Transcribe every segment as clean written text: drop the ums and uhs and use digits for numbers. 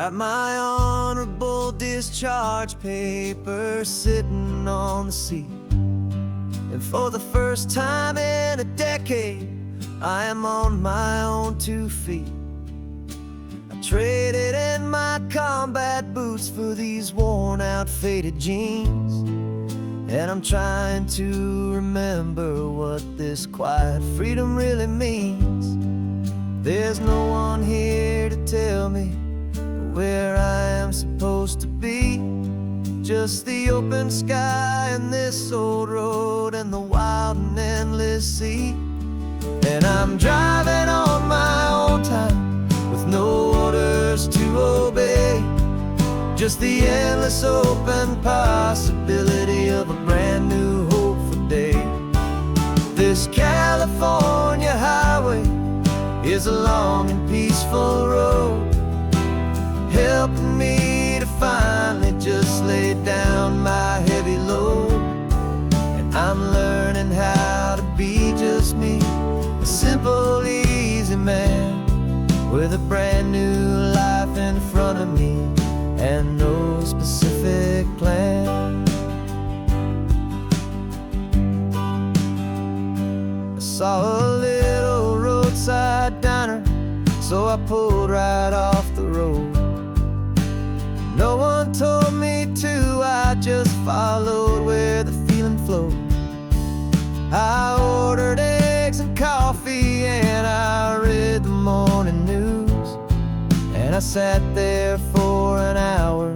Got my honorable discharge paper sitting on the seat, and for the first time in a decade, I am on my own 2 feet. I traded in my combat boots for these worn out faded jeans, and I'm trying to remember what this quiet freedom really means. There's no one here to tell me where I am supposed to be, just the open sky and this old road and the wild and endless sea. And I'm driving on my own time with no orders to obey, just the endless open possibility of a brand new hopeful day. This California highway is a long and peaceful road, helping me to finally just lay down my heavy load. And I'm learning how to be just me, a simple, easy man with a brand new life in front of me and no specific plan. I saw a little roadside diner, so I pulled right off the road. No one told me to, I just followed where the feeling flowed. I ordered eggs and coffee and I read the morning news, and I sat there for an hour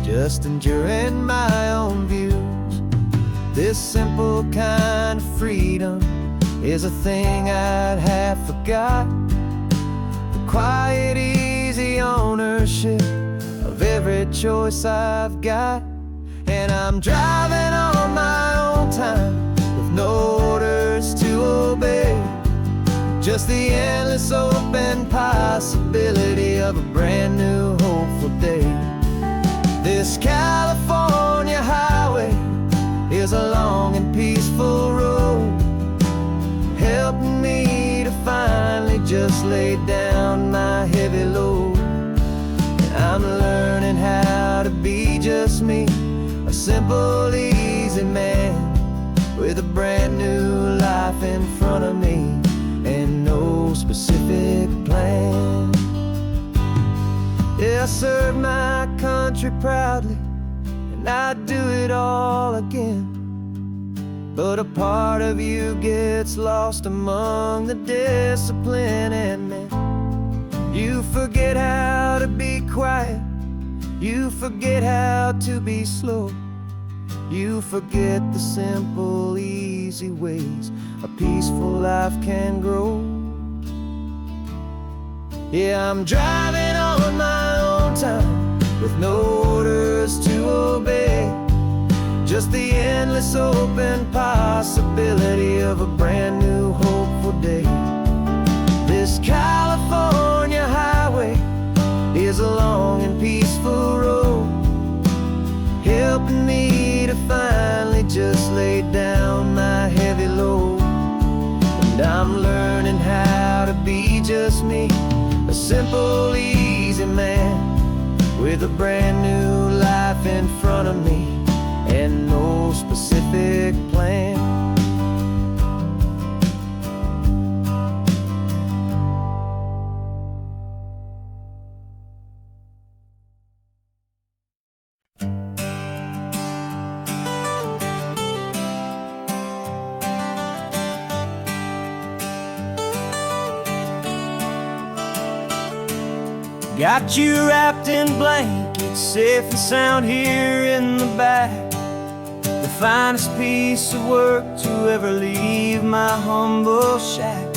just enduring my own views. This simple kind of freedom is a thing I'd have forgot, the quiet, easy ownership of every choice I've got. And I'm driving on my own time with no orders to obey, just the endless open possibility of a brand new hopeful day. This California highway is a long and peaceful road, helping me to finally just lay down my heavy load. I'm learning how to be just me, a simple, easy man with a brand new life in front of me and no specific plan. Yeah, I served my country proudly and I'd do it all again, but a part of you gets lost among the discipline and men. You forget how to be quiet, you forget how to be slow, you forget the simple, easy ways a peaceful life can grow. Yeah, I'm driving on my own time with no orders to obey, just the endless open possibility of a brand new hopeful day. This California highway is a long and peaceful road, helping me to finally just lay down my heavy load. And I'm learning how to be just me, a simple, easy man with a brand new life in front of me and no specific plan. Got you wrapped in blankets, safe and sound here in the back, the finest piece of work to ever leave my humble shack.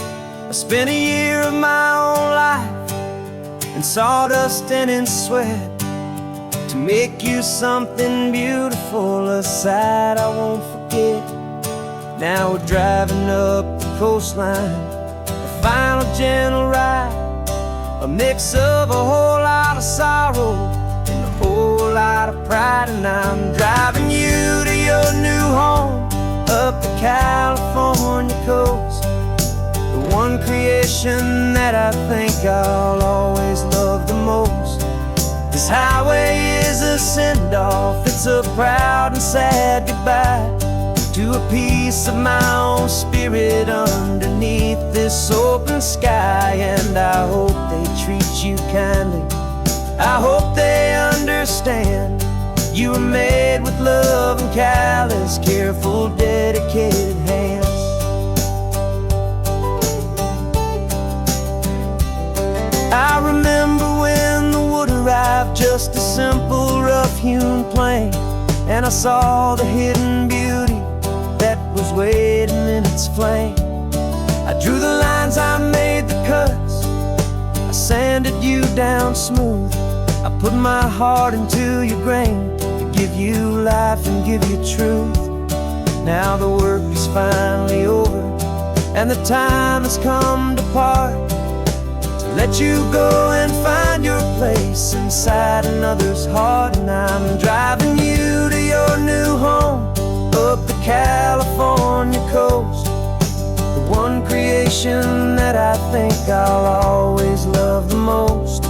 I spent a year of my own life in sawdust and in sweat to make you something beautiful, a sight I won't forget. Now we're driving up the coastline, a final gentle ride, a mix of a whole lot of sorrow and a whole lot of pride. And I'm driving you to your new home up the California coast, the one creation that I think I'll always love the most. This highway is a send-off, it's a proud and sad goodbye to a piece of my own spirit underneath this open sky. And I hope they treat you kindly, I hope they understand. You were made with love and callous, careful, dedicated hands. I remember when the wood arrived, just a simple rough-hewn plank, and I saw the hidden beauty that was waiting in its flame. I drew the lines, I made the cuts, I sanded you down smooth. I put my heart into your grain to give you life and give you truth. Now the work is finally over, and the time has come to part, to let you go and find your place inside another's heart. And I'm driving you to your new home up the California coast, the one creation that I think I'll always love the most.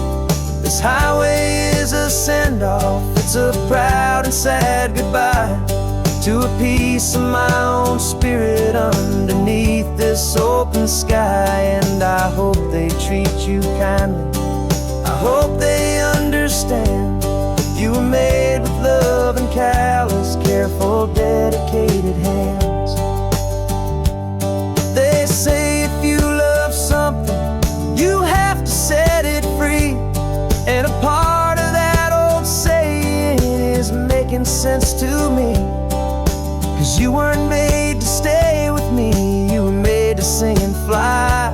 This highway is a send-off, it's a proud and sad goodbye to a piece of my own spirit underneath this open sky. And I hope they treat you kindly, I hope they understand. You were made with love and callous, careful, dedicated hands. They say if you love something, you have to set it free. And a part of that old saying is making sense to me, 'cause you weren't made to stay with me, you were made to sing and fly,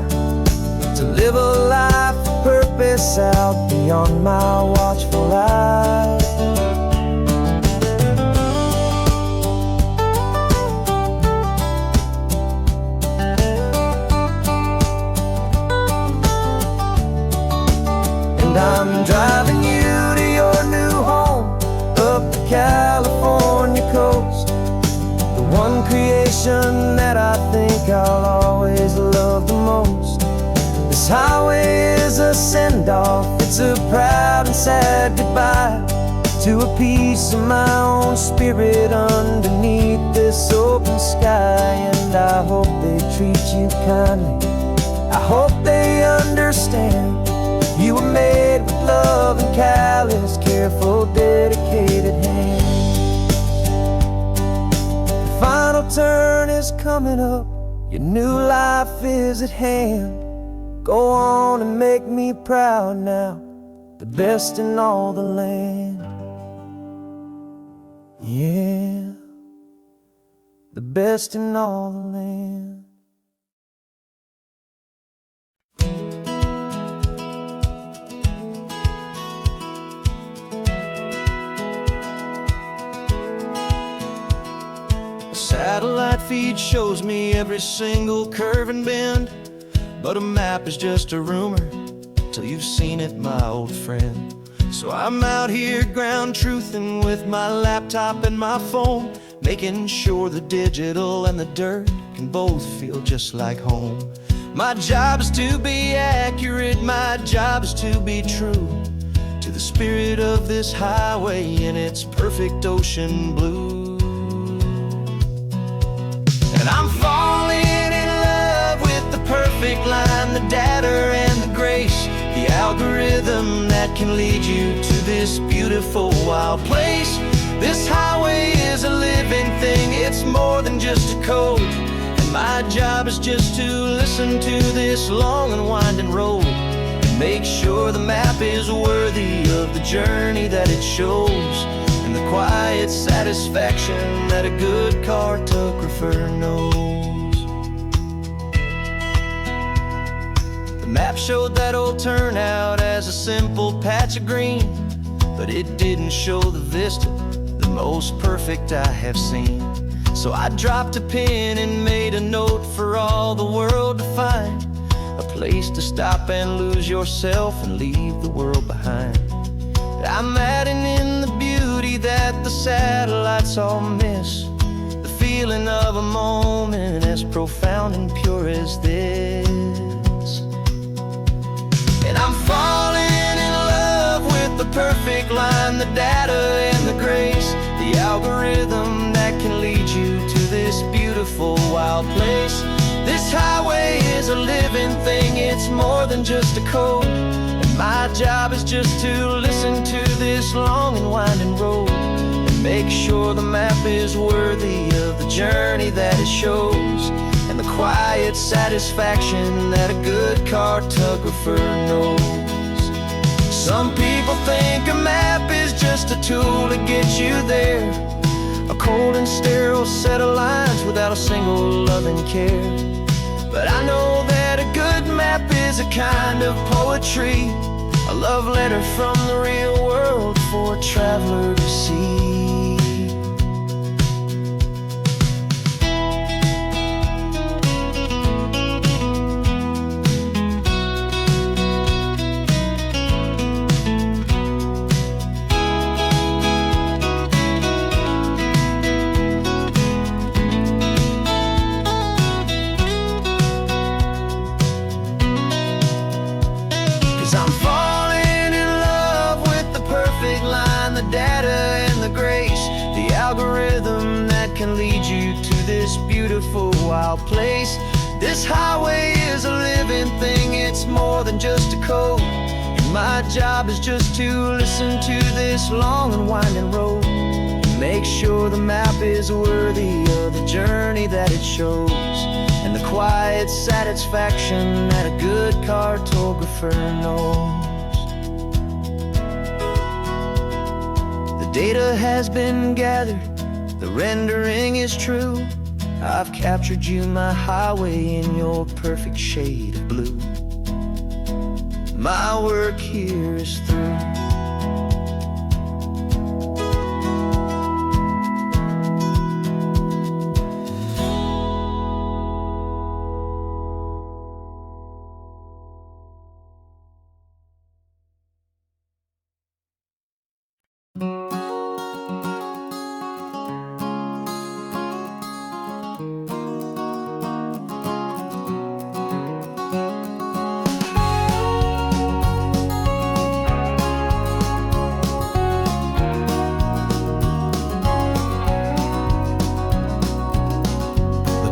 to live a life of purpose out beyond my watchful eye. And I'm driving you to your new home up the California coast, the one creation that I think I'll always love the most. This highway is a send-off, it's a proud and sad goodbye to a piece of my own spirit underneath this open sky. And I hope they treat you kindly, I hope they understand. You were made with love and callous, careful, dedicated hands. The final turn is coming up, your new life is at hand. Go on and make me proud now, the best in all the land. Yeah, the best in all the land. Satellite feed shows me every single curve and bend, but a map is just a rumor till you've seen it, my old friend. So I'm out here ground truthing with my laptop and my phone, making sure the digital and the dirt can both feel just like home. My job is to be accurate, my job is to be true to the spirit of this highway in its perfect ocean blue. And I'm falling in love with the perfect line, the data and the grace, the algorithm that can lead you to this beautiful wild place. This highway is a living thing, it's more than just a code. And my job is just to listen to this long and winding road, and make sure the map is worthy of the journey that it shows, and the quiet satisfaction that a good cartographer knows. The map showed that old turnout as a simple patch of green, but it didn't show the vista, the most perfect I have seen. So I dropped a pin and made a note for all the world to find, a place to stop and lose yourself and leave the world behind. I'm adding in the beauty that the satellites all miss, the feeling of a moment as profound and pure as this. And I'm falling in love with the perfect life, wild place. This highway is a living thing, it's more than just a code. And my job is just to listen to this long and winding road, and make sure the map is worthy of the journey that it shows, and the quiet satisfaction that a good cartographer knows. Some people think a map is just a tool to get you there, a cold and sterile set of lines without a single loving care. But I know that a good map is a kind of poetry, a love letter from the real world for a traveler to see. 'Cause I'm falling in love with the perfect line, the data and the grace, the algorithm that can lead you to this beautiful wild place. This highway is a living thing, it's more than just a code. And my job is just to listen to this long and winding road, and make sure the map is worthy of the journey that it shows, and the quiet satisfaction that a good cartographer knows. The data has been gathered, the rendering is true. I've captured you, my highway, in your perfect shade of blue. My work here is through.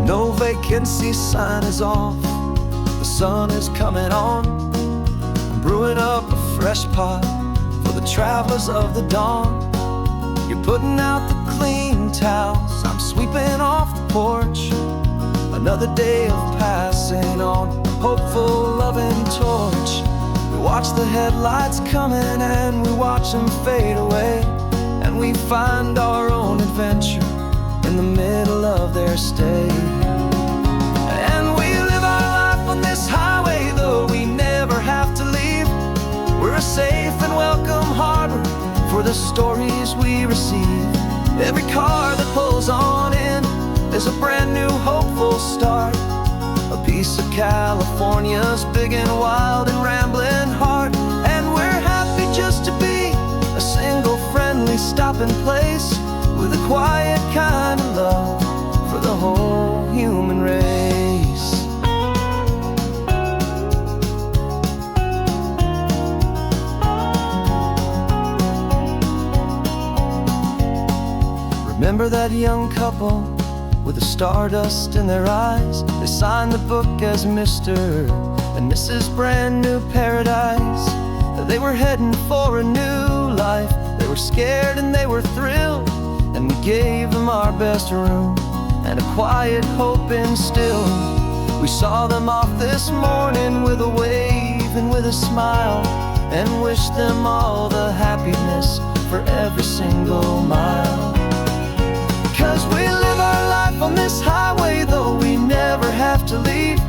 No vacancy sign is off, the sun is coming on. I'm brewing up a fresh pot for the travelers of the dawn. You're putting out the clean towels, I'm sweeping off the porch. Another day of passing on a hopeful, loving torch. We watch the headlights coming and we watch them fade away, and we find our own adventure in the middle of their stay. And we live our life on this highway, though we never have to leave. We're a safe and welcome harbor for the stories we receive. Every car that pulls on in is a brand new hopeful start, a piece of California's big and wild and rambling heart. And we're happy just to be a single friendly stopping place, with a quiet kind of love for the whole human race. Remember that young couple with the stardust in their eyes? They signed the book as Mr. and Mrs. Brand New Paradise. They were heading for a new life. They were scared and they were thrilled, and we gave them our best room and a quiet hope instilled. We saw them off this morning with a wave and with a smile, and wished them all the happiness for every single mile. 'Cause we live our life on this highway, though we never have to leave.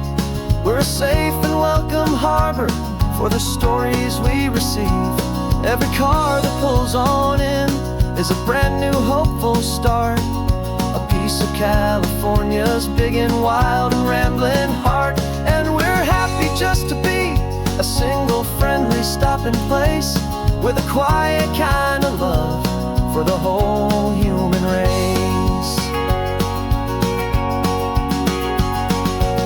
We're a safe and welcome harbor for the stories we receive. Every car that pulls on in is a brand new hopeful start, a piece of California's big and wild and rambling heart. And we're happy just to be a single friendly stopping place, with a quiet kind of love for the whole human race.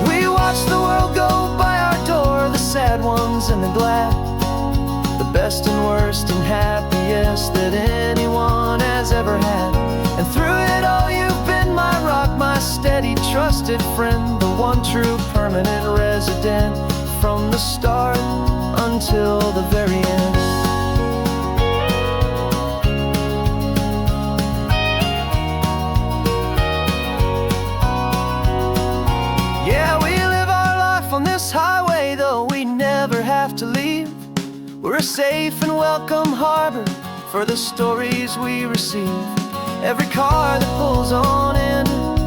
We watch the world go by our door, the sad ones and the glad, the best and worst and happiest that anyone has ever had. And through it all you've been my rock, my steady trusted friend, the one true permanent resident, from the start until the very end. Yeah, we live our life on this highway, though we never have to leave. We're a safe and welcome harbor for the stories we receive. Every car that pulls on in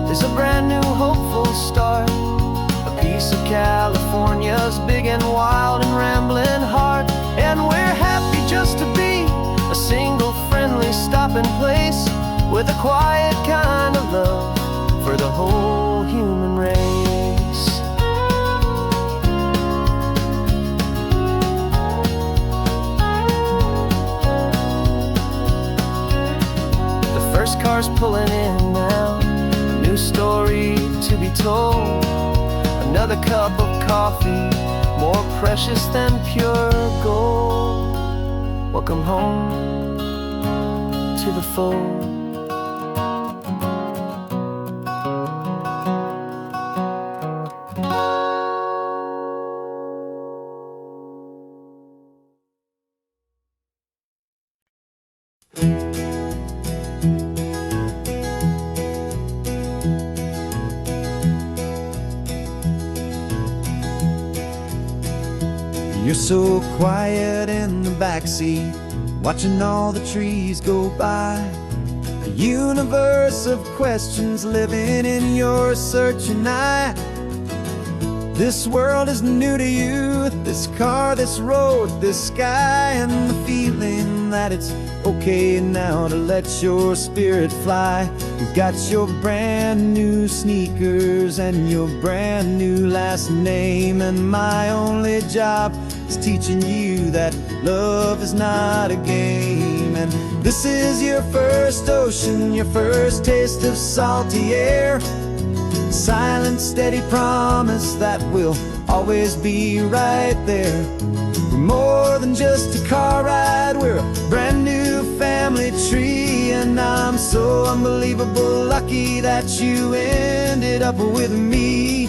is a brand new hopeful start, a piece of California's big and wild and rambling heart. And we're happy just to be a single friendly stopping place, with a quiet kind of love for the whole human race. First car's pulling in now, a new story to be told. Another cup of coffee, more precious than pure gold. Welcome home to the fold. You're so quiet in the backseat, watching all the trees go by. A universe of questions living in your searching eye. This world is new to you, this car, this road, this sky, and the feeling that it's okay now to let your spirit fly. You've got your brand new sneakers and your brand new last name, and my only job is teaching you that love is not a game. And this is your first ocean, your first taste of salty air, silent, steady promise that we'll always be right there. We're more than just a car ride, we're a brand new family tree, and I'm so unbelievable lucky that you ended up with me.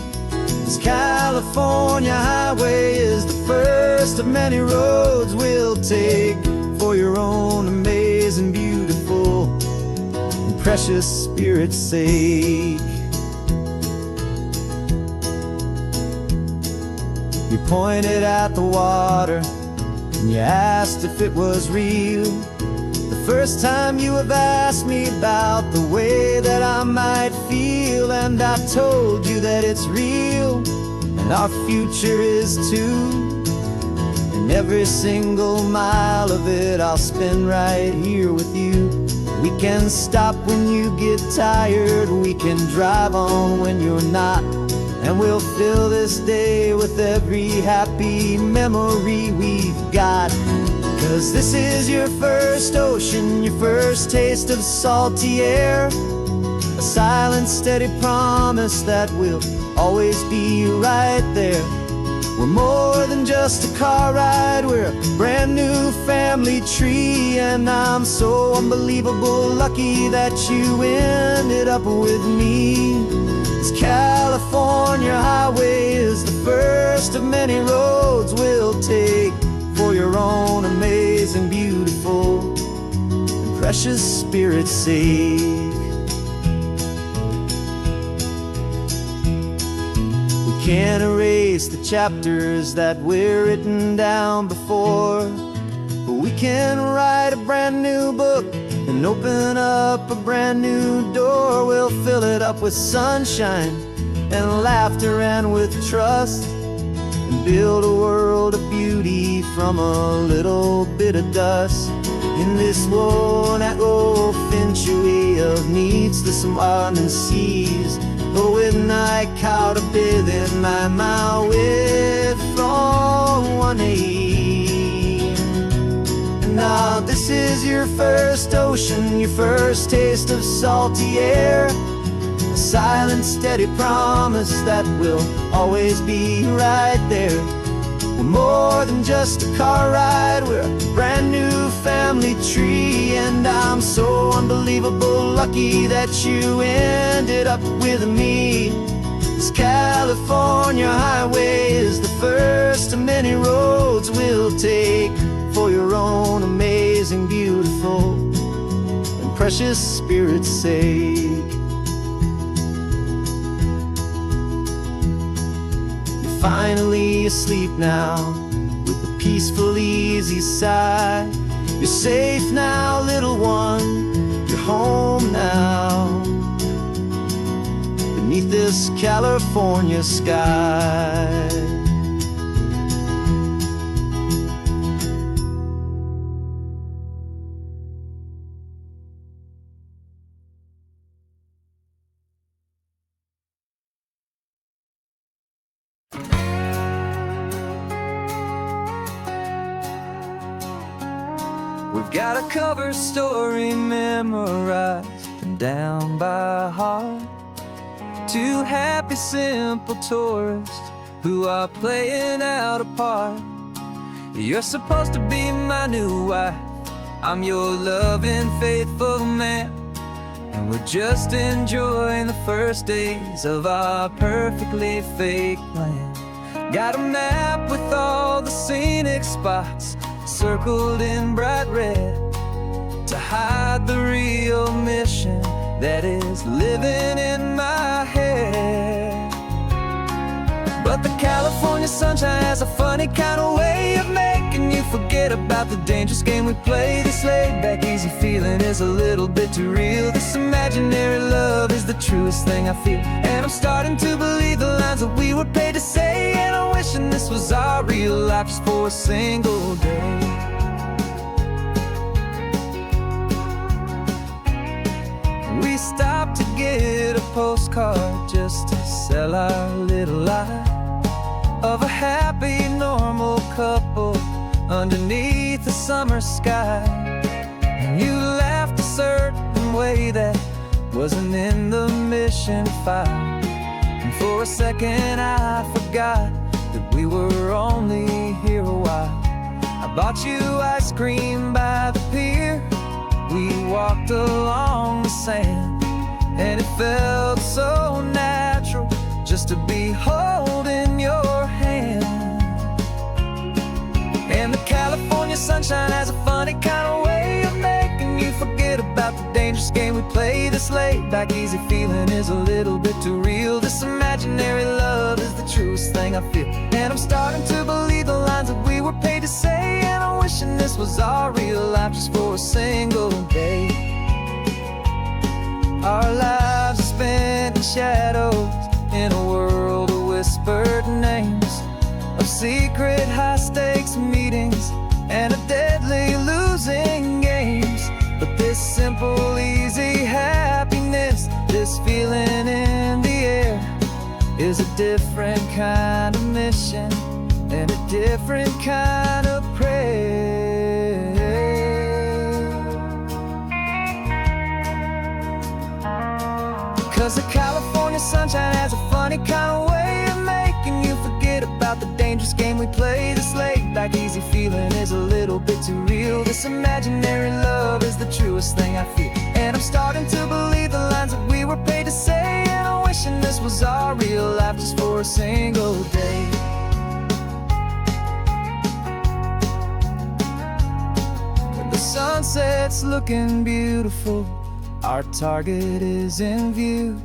This California highway is the first of many roads we'll take for your own amazing, beautiful, and precious spirit's sake. You pointed at the water and you asked if it was real. The first time you have asked me about the way that I might feel, and I told you that it's real and our future is too. And every single mile of it I'll spend right here with you. We can stop when you get tired, we can drive on when you're not, and we'll fill this day with every happy memory we've got. 'Cause this is your first ocean, your first taste of salty air, a silent, steady promise that we'll always be right there. We're more than just a car ride, we're a brand new family tree, and I'm so unbelievable lucky that you ended up with me. This California highway is the first of many roads we'll take for your own amazing, beautiful, and precious spirit's sake. We can't erase the chapters that we're written down before, but we can write a brand new book and open up a brand new door. We'll fill it up with sunshine and laughter and with trust, and build a world of beauty from a little bit of dust. In this world that finchuí of needs the smarten seas, but with night caught a bit in my way from one aid. And now this is your first ocean, your first taste of salty air, a silent, steady promise that we'll always be right there. We're more than just a car ride, we're a brand new family tree, and I'm so unbelievable lucky that you ended up with me. This California highway is the first of many roads we'll take for your own amazing, beautiful, and precious spirit's sake. You're finally asleep now with a peaceful, easy sigh. You're safe now, little one, you're home now, beneath this California sky. We've got a cover story memorized and down by heart. Two happy, simple tourists who are playing out a part. You're supposed to be my new wife, I'm your loving, faithful man, and we're just enjoying the first days of our perfectly fake plan. Got a map with all the scenic spots circled in bright red to hide the real mission that is living in my head. But the California sunshine has a funny kind of way of making you forget about the dangerous game we play. This laid-back, easy feeling is a little bit too real. This imaginary love is the truest thing I feel, and I'm starting to believe the lines that we were paid to say. And I'm wishing this was our real life just for a single day. We stopped to get a postcard just to sell our little lie of a happy, normal couple underneath the summer sky. And you laughed a certain way that wasn't in the mission file, and for a second I forgot that we were only here a while. I bought you ice cream by the pier, we walked along the sand, and it felt so natural just to be holding your hand. And the California sunshine has a funny kind of way of making you forget about the dangerous game we play. This laid-back, easy feeling is a little bit too real. This imaginary love is the truest thing I feel, and I'm starting to believe the lines that we were paid to say. And I'm wishing this was our real life just for a single day. Our lives are spent in shadows, in a world of whispered names, of secret high-stakes meetings and of deadly losing games. But this simple, easy happiness, this feeling in the air, is a different kind of mission and a different kind of prayer. 'Cause the California sunshine has a funny kind of way of making you forget about the dangerous game we play. This laid-back, easy feeling is a little bit too real. This imaginary love is the truest thing I feel, and I'm starting to believe the lines that we were paid to say. And I'm wishing this was our real life just for a single day. When the sunset's looking beautiful, our target is in view.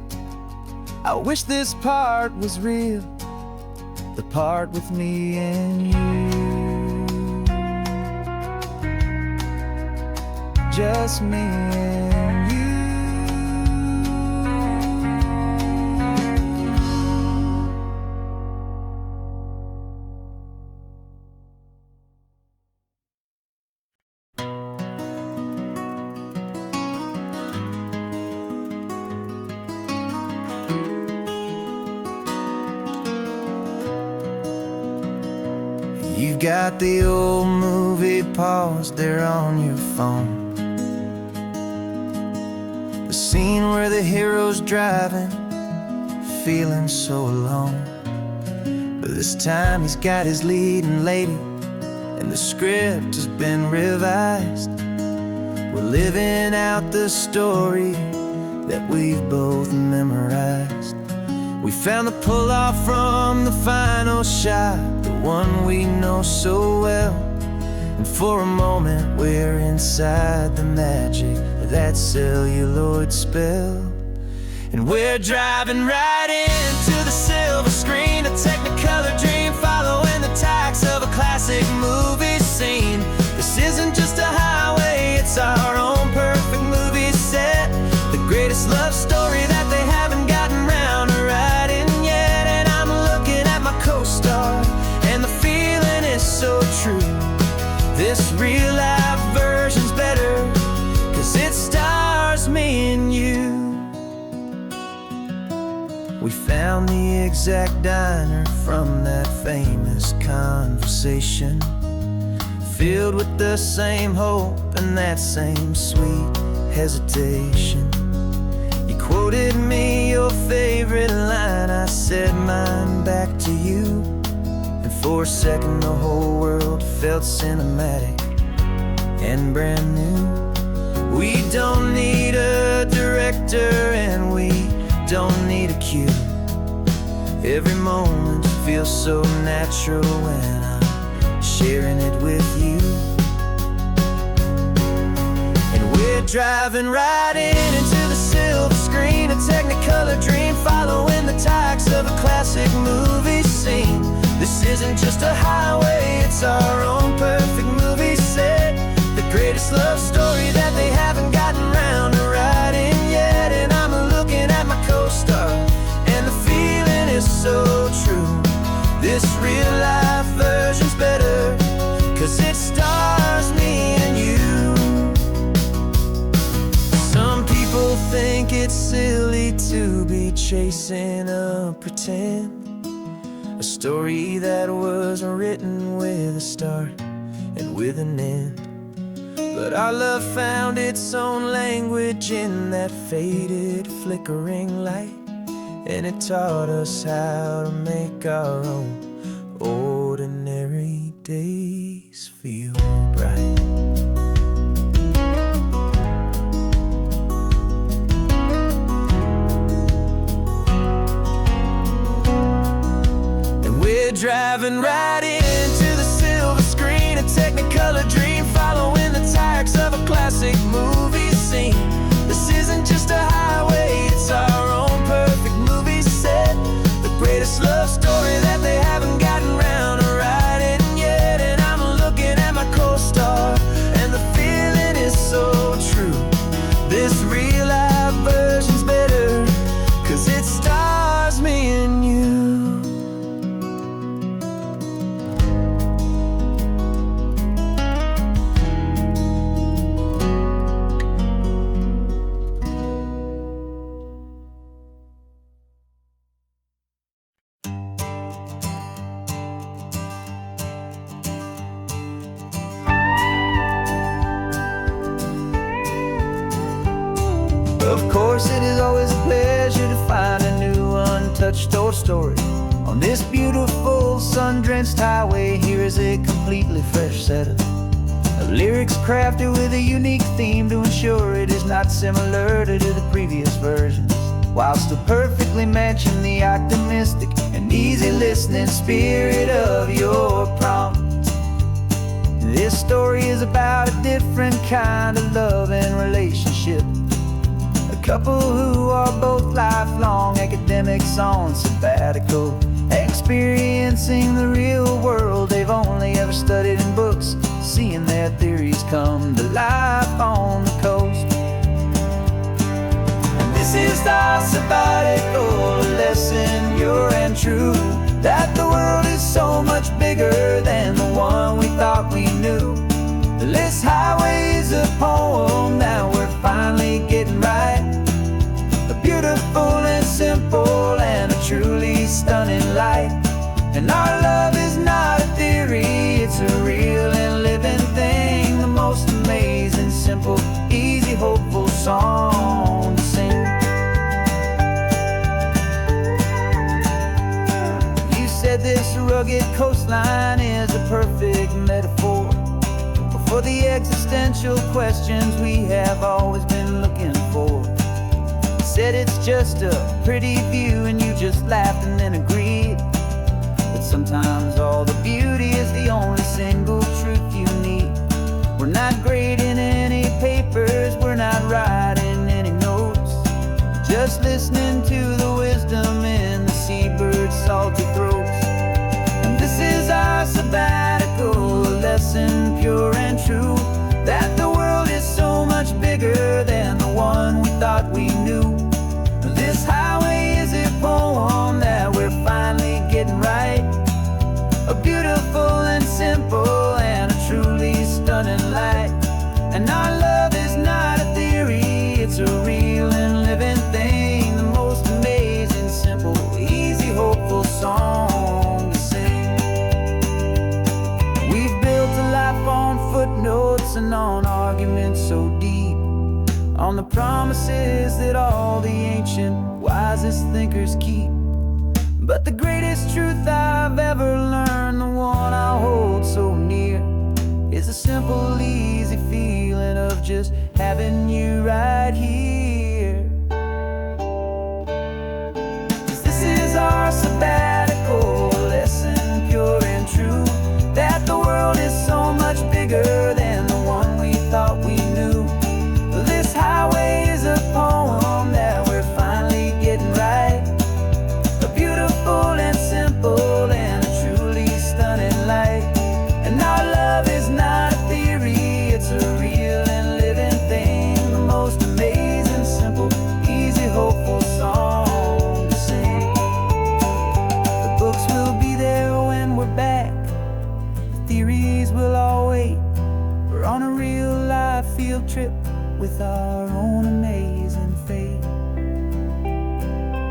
I wish this part was real, the part with me and you, just me and you. You've got the old movie paused there on your phone, the scene where the hero's driving, feeling so alone. But this time he's got his leading lady, and the script has been revised. We're living out the story that we've both memorized. We found the pull-off from the final shot, the one we know so well. And for a moment we're inside the magic of that celluloid spell. And we're driving right into the silver screen, a technicolor dream, following the tacks of a classic movie scene. This isn't just a highway, it's our own perfect movie set, the greatest love story that they haven't gotten round to writing yet. And I'm looking at my co-star, and the feeling is so true. This real-life version's better, 'cause it stars me and you. We found the exact diner from that famous conversation, filled with the same hope and that same sweet hesitation. You quoted me your favorite line, I said mine back to you. And for a second the whole world felt cinematic and brand new. We don't need a director and we don't need a cue. Every moment feels so natural when I'm sharing it with you. And we're driving right into the silver screen, a technicolor dream, following the tacks of a classic movie scene. This isn't just a highway, it's our own perfect movie set, the greatest love story that they haven't gotten round to writing yet. And I'm looking at my co-star, and the feeling is so true. This real-life version's better, 'cause it stars me and you. Some people think it's silly to be chasing a pretend, a story that was written with a start and with an end. But our love found its own language in that faded, flickering light, and it taught us how to make our own ordinary days feel bright. And we're driving right into the silver screen, a technicolor dream, following the tacks of a classic movie scene. This isn't just a highway, it's our own perfect movie set, the greatest love story that they haven't gotten round to writing yet. And I'm looking at my co-star, and the feeling is so true. This real-life version's better, 'cause it stars me and you. Of course, it is always a pleasure to find a new untouched old story. On this beautiful sun-drenched highway, here is a completely fresh set of lyrics crafted with a unique theme to ensure it is not similar to the previous versions, while still perfectly matching the optimistic and easy listening spirit of your prompt. This story is about a different kind of love and relationship, a couple who are both lifelong academics on sabbatical, experiencing the real world they've only ever studied in books, seeing their theories come to life on the coast. And this is our sabbatical lesson, pure and true, that the world is so much bigger than the one we thought we knew. This highway is a poem that we're finally getting right, a beautiful and simple and a truly stunning light. And our love is not a theory, it's a real and living thing, the most amazing, simple, easy, hopeful song to sing. You said this rugged coastline is a perfect metaphor for the existential questions we have always been looking for. said it's just a pretty view, and you just laughed and then agreed. But sometimes all the beauty is the only single truth you need. We're not grading any papers, we're not writing any notes, just listening to the wisdom in the seabird's salty throats. And this is our sabbatical, a lesson pure and true, that the world is so much bigger than the one we thought we knew. This highway is a poem that we're finally getting right, a beautiful and simple and a truly stunning light. And our love is not a theory, it's a real and living thing, the most amazing, simple, easy, hopeful song to sing. We've built a life on footnotes and on arguments so deep, on the promises that all the ancient, wisest thinkers keep. But the greatest truth I've ever learned, the one I hold so near, is a simple, easy feeling of just having you right here. 'Cause this is our sabbatical, a lesson pure and true, that the world is so much bigger than the one we thought we knew. This highway is a poem that we're finally getting right, a beautiful and simple and a truly stunning light. And our love is not a theory, it's a real and living thing, the most amazing, simple, easy, hopeful song to sing. The books will be there when we're back, the theories will all wait. We're on a real life field trip with our own amazing fate,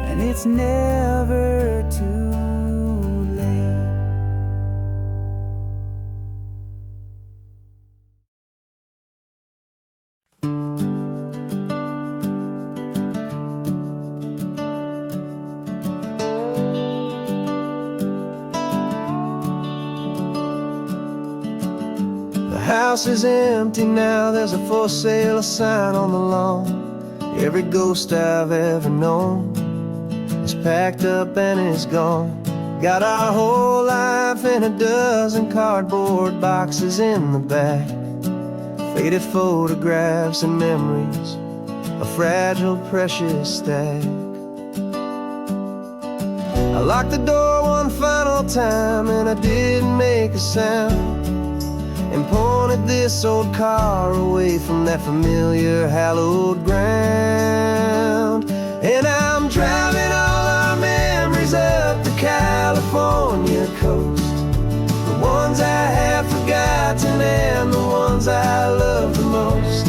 and it's never too late. The house is empty now, there's a for sale sign on the lawn. Every ghost I've ever known is packed up and is gone. Got our whole life in a dozen cardboard boxes in the back, faded photographs and memories, a fragile, precious stack. I locked the door one final time and I didn't make a sound, and pointed this old car away from that familiar hallowed ground. And I'm driving all our memories up the California coast, the ones I have forgotten and the ones I love the most.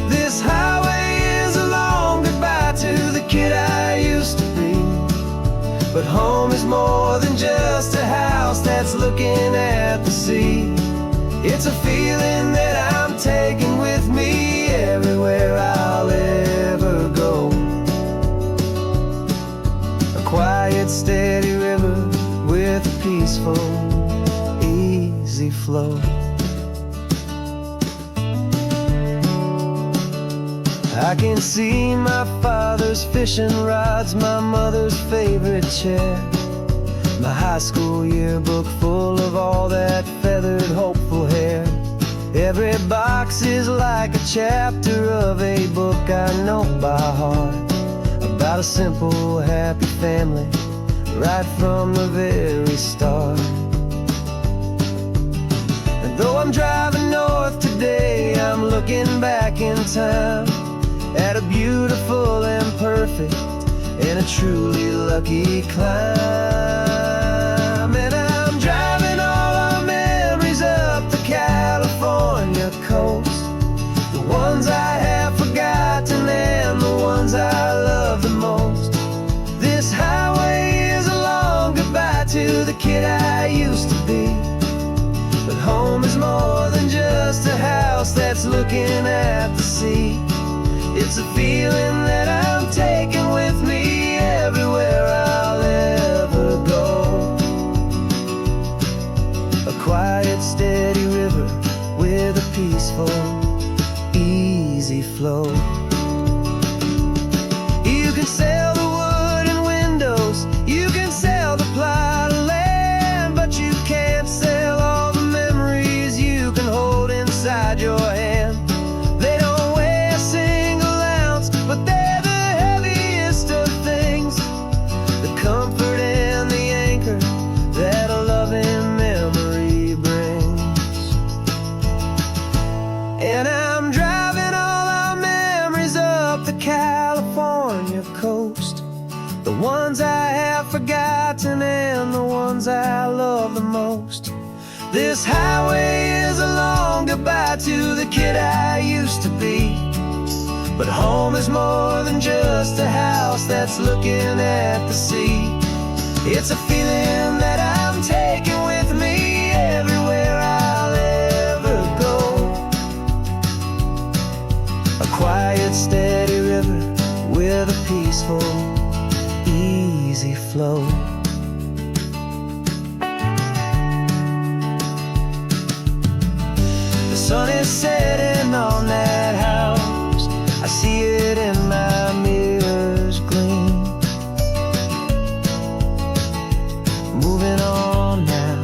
This highway is a long goodbye to the kid I used to be, but home is more than just a house that's looking at the sea. It's a feeling that I'm taking with me everywhere I'll ever go, a quiet, steady river with a peaceful, easy flow. I can see my father's fishing rods, my mother's favorite chair, my high school yearbook full of all that feathered, hopeful hair. Every box is like a chapter of a book I know by heart, about a simple, happy family right from the very start. And though I'm driving north today, I'm looking back in time at a beautiful and perfect and a truly lucky climb. And I'm driving all our memories up the California coast, the ones I have forgotten and the ones I love the most. This highway is a long goodbye to the kid I used to be, but home is more than just a house that's looking at the sea. It's a feeling that I'm taking with me everywhere I'll ever go, a quiet, steady river with a peaceful, easy flow. You This highway is a long goodbye to the kid I used to be. But home is more than just a house that's looking at the sea. It's a feeling that I'm taking with me everywhere I'll ever go. A quiet, steady river with a peaceful, easy flow. The sun is setting on that house. I see it in my mirror's gleam. Moving on now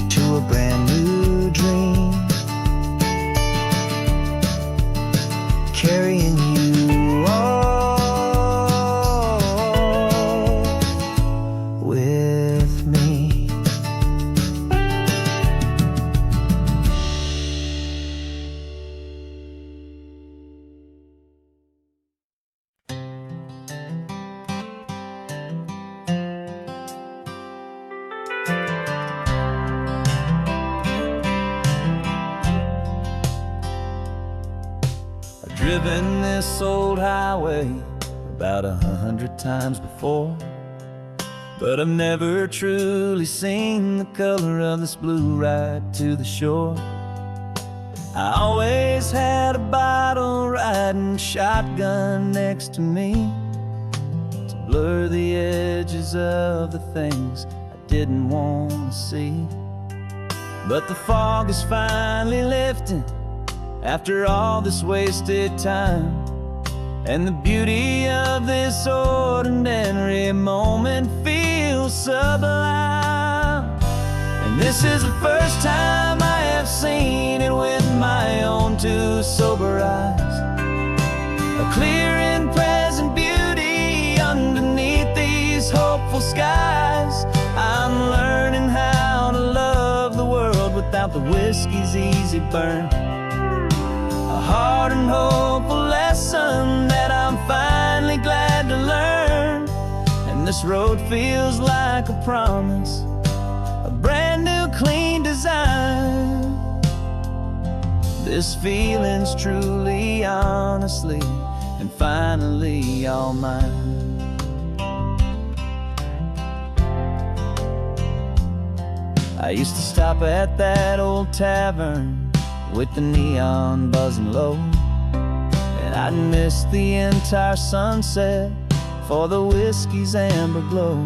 to a brand new dream. Carrying you all with me. I've driven this old highway about 100 times before, but I've never truly seen the color of this blue right to the shore. I always had a bottle riding shotgun next to me to blur the edges of the things I didn't want to see. But the fog is finally lifting after all this wasted time, and the beauty of this ordinary moment feels sublime. And this is the first time I have seen it with my own two sober eyes. A clear and present beauty underneath these hopeful skies. I'm learning how to love the world without the whiskey's easy burn. A hard and hopeful lesson that I'm finally glad to learn. And this road feels like a promise, a brand new clean design. This feeling's truly, honestly, and finally all mine. I used to stop at that old tavern with the neon buzzing low, and I'd miss the entire sunset for the whiskey's amber glow.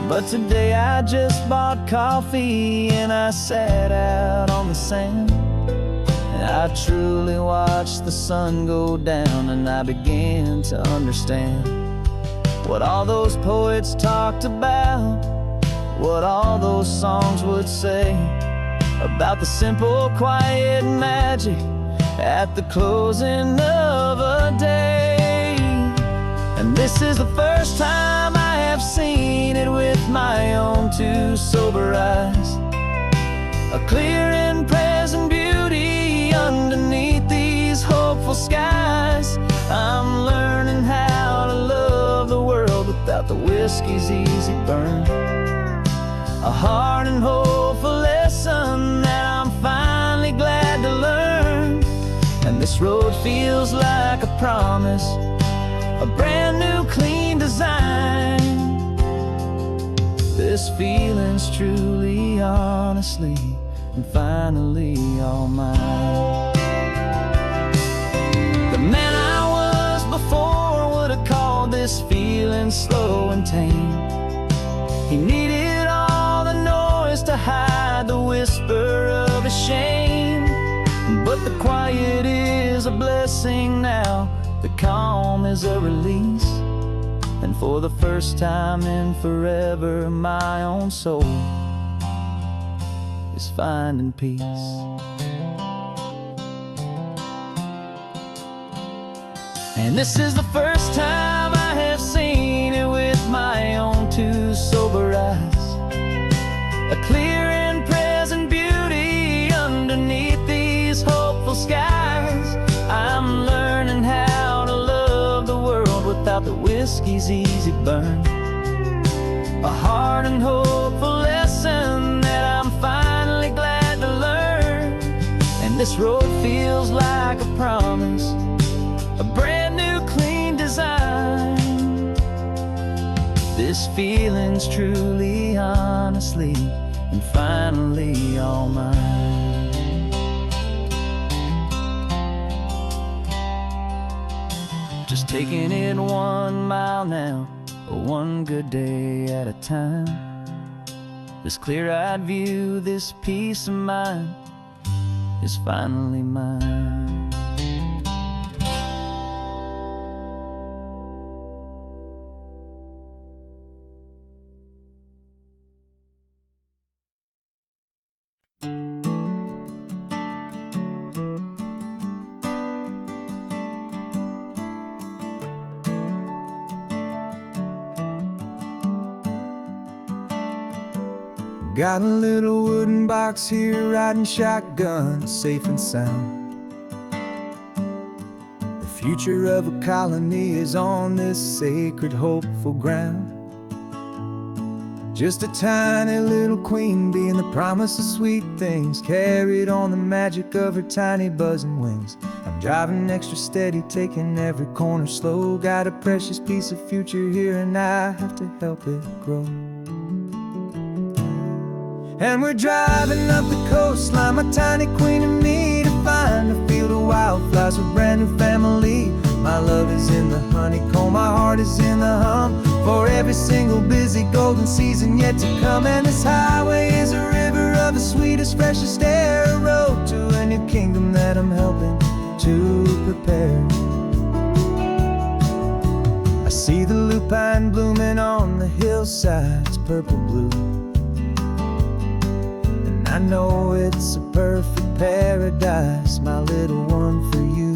But today I just bought coffee and I sat out on the sand, and I truly watched the sun go down, and I began to understand what all those poets talked about, what all those songs would say about the simple, quiet magic at the closing of a day. And this is the first time I have seen it with my own two sober eyes. A clear and present beauty underneath these hopeful skies. I'm learning how to love the world without the whiskey's easy burn. A hard and hopeful lesson that I'm finally glad to learn. And this road feels like a promise, a brand new clean design. This feeling's truly, honestly, and finally all mine. The man I was before would have called this feeling slow and tame. He needed all the noise to hide the whisper of his shame. But the quiet is a blessing now, the calm is a release. And for the first time in forever, my own soul is finding peace. And this is the first time I have seen it with my own two sober eyes. A clear and present beauty underneath these hopeful skies. I'm learning how to love the world without the whiskey's easy burn. A hard and hopeful lesson that I'm finding This road feels like a promise, a brand new clean design. This feeling's truly, honestly, and finally all mine. Just taking it 1 mile now, one good day at a time. This clear-eyed view, this peace of mind is finally mine. Got a little wooden box here, riding shotgun, safe and sound. The future of a colony is on this sacred, hopeful ground. Just a tiny little queen bee and the promise of sweet things, carried on the magic of her tiny buzzing wings. I'm driving extra steady, taking every corner slow. Got a precious piece of future here and I have to help it grow. And we're driving up the coastline, my tiny queen and me, to find a field of wildflowers with a brand new family. My love is in the honeycomb, my heart is in the hum, for every single busy golden season yet to come. And this highway is a river of the sweetest, freshest air, a road to a new kingdom that I'm helping to prepare. I see the lupine blooming on the hillsides, purple blue. I know it's a perfect paradise, my little one, for you.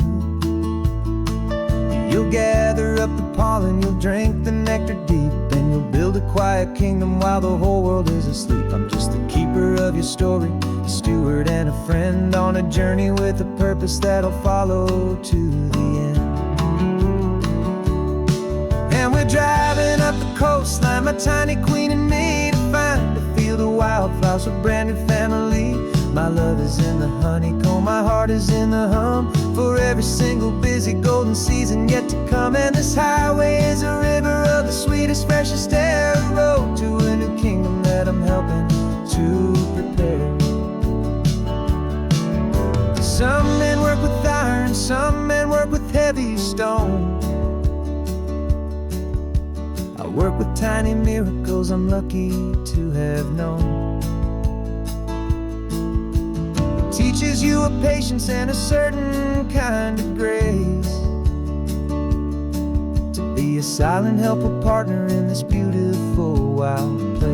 You'll gather up the pollen, you'll drink the nectar deep, and you'll build a quiet kingdom while the whole world is asleep. I'm just the keeper of your story, a steward and a friend, on a journey with a purpose that'll follow to the end. And we're driving up the coastline, my tiny queen and me, to find a field of wildflowers with a brand new family. My love is in the honeycomb, my heart is in the hum, for every single busy golden season yet to come. And this highway is a river of the sweetest, freshest air, a road to a new kingdom that I'm helping to prepare. Some men work with iron, some men work with heavy stone. I work with tiny miracles I'm lucky to have known. Teaches you a patience and a certain kind of grace, to be a silent helper partner in this beautiful wild place.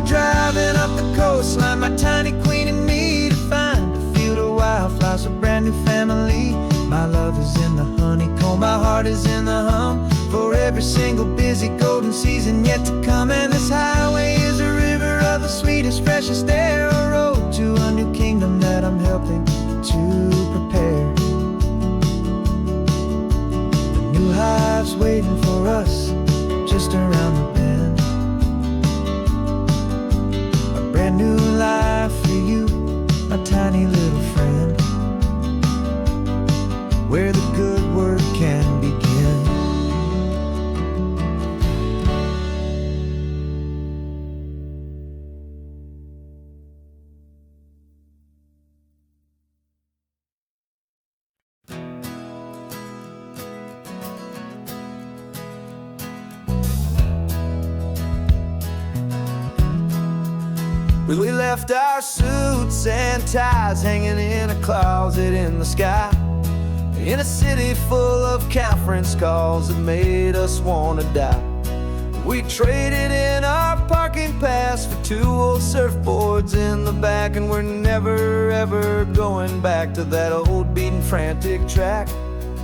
Driving up the coastline, my tiny queen and me, to find a field of wildflowers, a brand new family. My love is in the honeycomb, my heart is in the hum, for every single busy golden season yet to come. And this highway is a river of the sweetest, freshest air, a road to a new kingdom that I'm helping to prepare. The new hive's waiting for us just around the bend. Brand new life for you, my tiny little friend, where the good work can begin. We left our suits and ties hanging in a closet in the sky, in a city full of conference calls that made us wanna die. We traded in our parking pass for 2 old surfboards in the back. And we're never ever going back to that old beaten frantic track.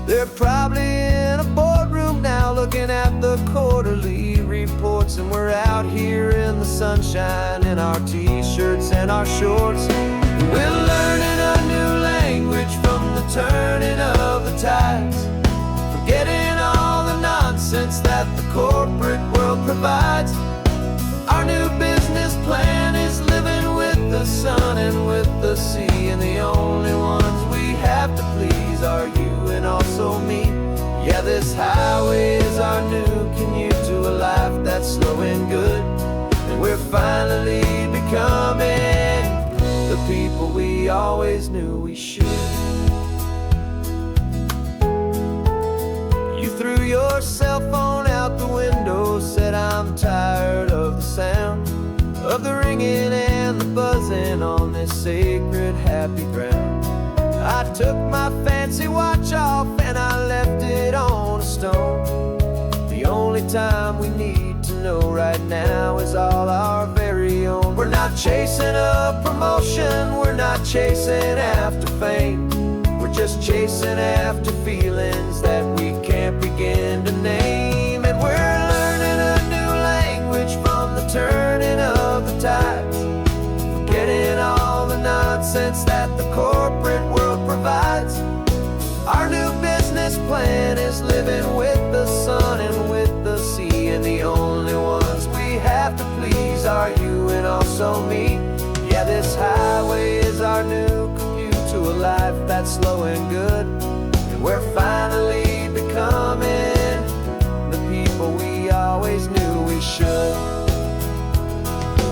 They're probably in a boardroom now looking at the quarterly reports. And we're out here in the sunshine in our t-shirts and our shorts. We're learning a new language from the turning of the tides, forgetting all the nonsense that the corporate world provides. Our new business plan is living with the sun and with the sea. And the only ones we have to please are you and also me. Yeah, this highway is our new commute to a life that's slow and good. And we're finally becoming the people we always knew we should. You threw your cell phone out the window, said I'm tired of the sound of the ringing and the buzzing on this sacred happy ground. I took my fancy watch off and I left it on a stone. The only time we need to know right now is all our very own. We're not chasing a promotion, we're not chasing after fame. We're just chasing after feelings that we can't begin to name. And we're learning a new language from the turning of the tides, forgetting all the nonsense that the corporate world provides. Our new business plan is living with the sun and with the sea. And the only ones we have to please are you and also me. Yeah, this highway is our new commute to a life that's slow and good. And we're finally becoming the people we always knew we should.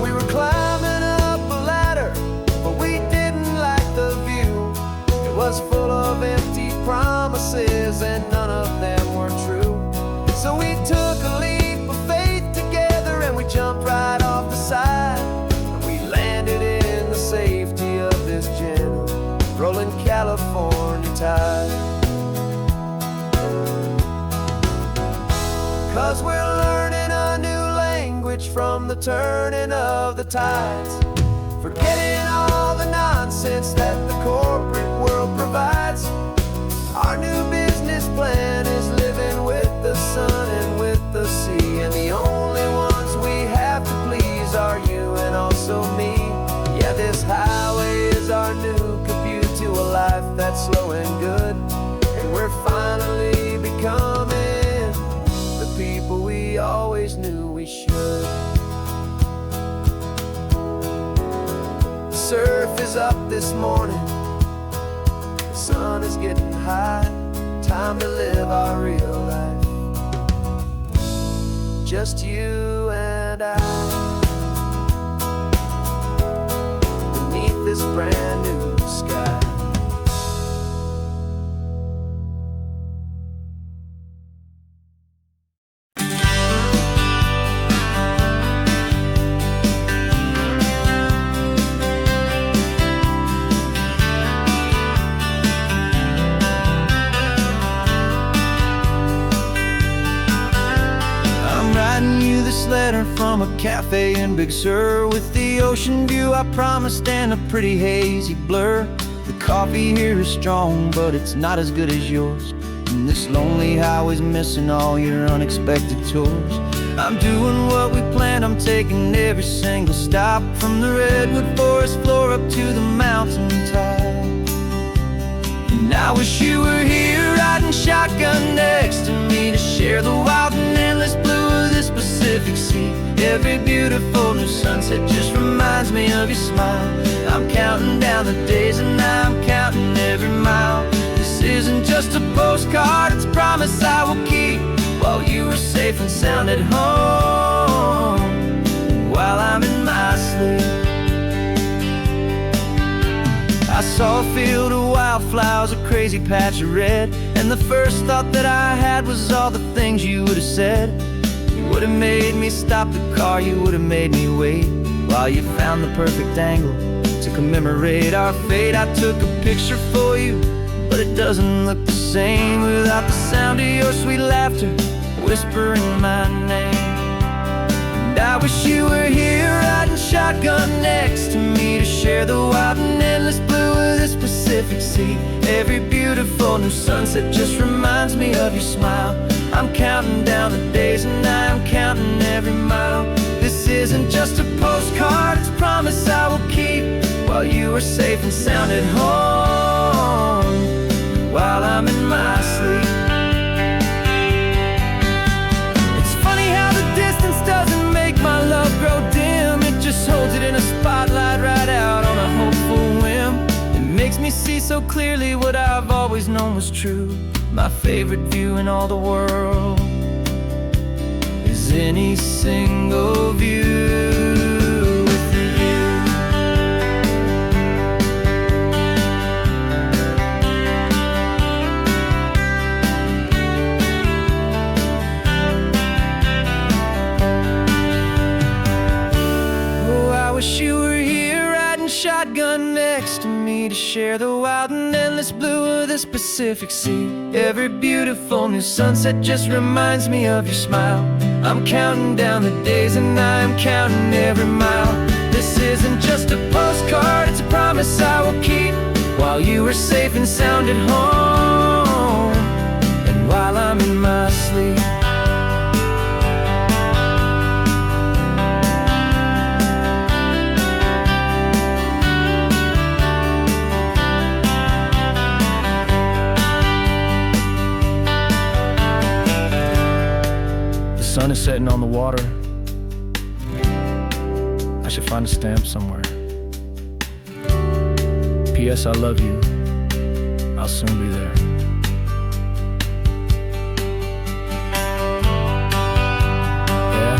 We were climbing up a ladder, but we didn't like the view. It was full of empty promises and none of them were true. So we took a leap of faith together and we jumped right off the side. And we landed in the safety of this gentle rolling California tide. 'Cause we're learning a new language from the turning of the tides, forgetting all the nonsense that the corporate world provides. Our new business plan is living with the sun and with the sea. And the only ones we have to please are you and also me. Yeah, this highway is our new commute to a life that's slow and good. And we're finally becoming the people we always knew we should. The surf is up this morning, the sun is getting high. Time to live our real life, just you and I, beneath this brand new sky. Letter from a cafe in Big Sur, with the ocean view I promised and a pretty hazy blur. The coffee here is strong, but it's not as good as yours. And this lonely highway's missing all your unexpected tours. I'm doing what we planned, I'm taking every single stop, from the redwood forest floor up to the mountain top. And I wish you were here riding shotgun next to me, to share the wild and endless blue of this Pacific Sea. Every beautiful new sunset just reminds me of your smile. I'm counting down the days and I'm counting every mile. This isn't just a postcard, it's a promise I will keep, while you are safe and sound at home, while I'm in my sleep. I saw a field of wildflowers, a crazy patch of red, and the first thought that I had was all the things you would have said. You would have made me stop the car, you would have made me wait, while you found the perfect angle to commemorate our fate. I took a picture for you, but it doesn't look the same without the sound of your sweet laughter whispering my name. And I I wish you were here riding shotgun next to me to share the wild and endless blue of this Pacific Sea. Every beautiful new sunset just reminds me of your smile. I'm counting down the days and I am counting every mile. This isn't just a postcard, it's a promise I will keep, while you are safe and sound at home, while I'm in my sleep. It's funny how the distance doesn't make my love grow dim. It just holds it in a spotlight right out on a hopeful whim. It makes me see so clearly what I've always known was true. My favorite view in all the world is any single view. I wish you were here riding shotgun next to me to share the wild and endless blue of this Pacific Sea. Every beautiful new sunset just reminds me of your smile. I'm counting down the days and I am counting every mile. This isn't just a postcard, it's a promise I will keep, while you are safe and sound at home, and while I'm in my sleep. The sun is setting on the water. I should find a stamp somewhere. P.S. I love you. I'll soon be there. Yeah?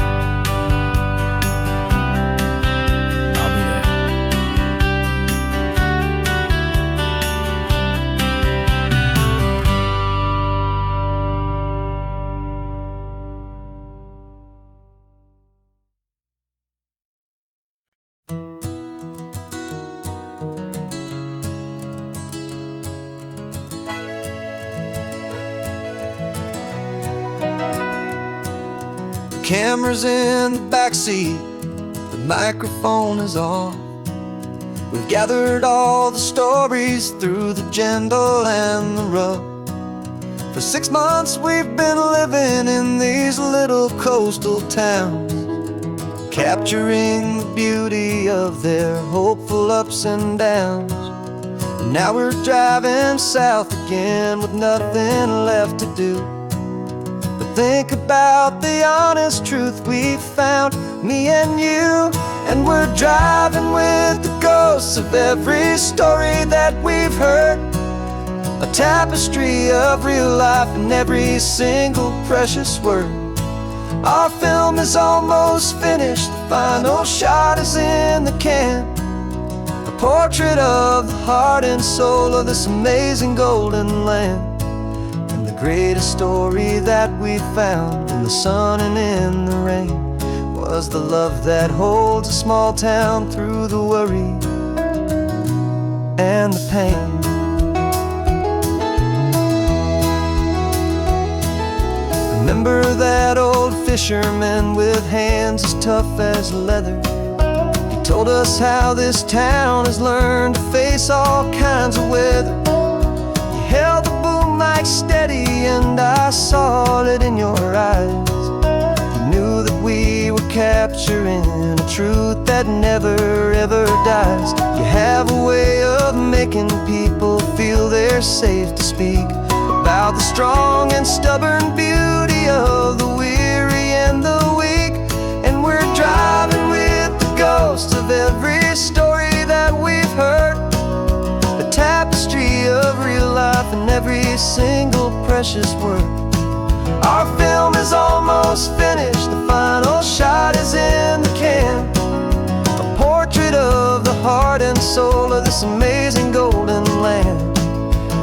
I'll be there. Camera's in the backseat, the microphone is on. We've gathered all the stories through the gentle and the rough. For 6 months we've been living in these little coastal towns, capturing the beauty of their hopeful ups and downs. And now we're driving south again with nothing left to do. Think about the honest truth we found, me and you. And we're driving with the ghosts of every story that we've heard, a tapestry of real life in every single precious word. Our film is almost finished, the final shot is in the can, a portrait of the heart and soul of this amazing golden land. The greatest story that we found in the sun and in the rain was the love that holds a small town through the worry and the pain. Remember that old fisherman with hands as tough as leather? He told us how this town has learned to face all kinds of weather. You held the boom mic steady and I saw it in your eyes. You knew that we were capturing a truth that never ever dies. You have a way of making people feel they're safe to speak about the strong and stubborn beauty of the weary and the weak. And we're driving with the ghosts of every story that we've heard, a tapestry of real life in every single precious word. Our film is almost finished, the final shot is in the can, a portrait of the heart and soul of this amazing golden land.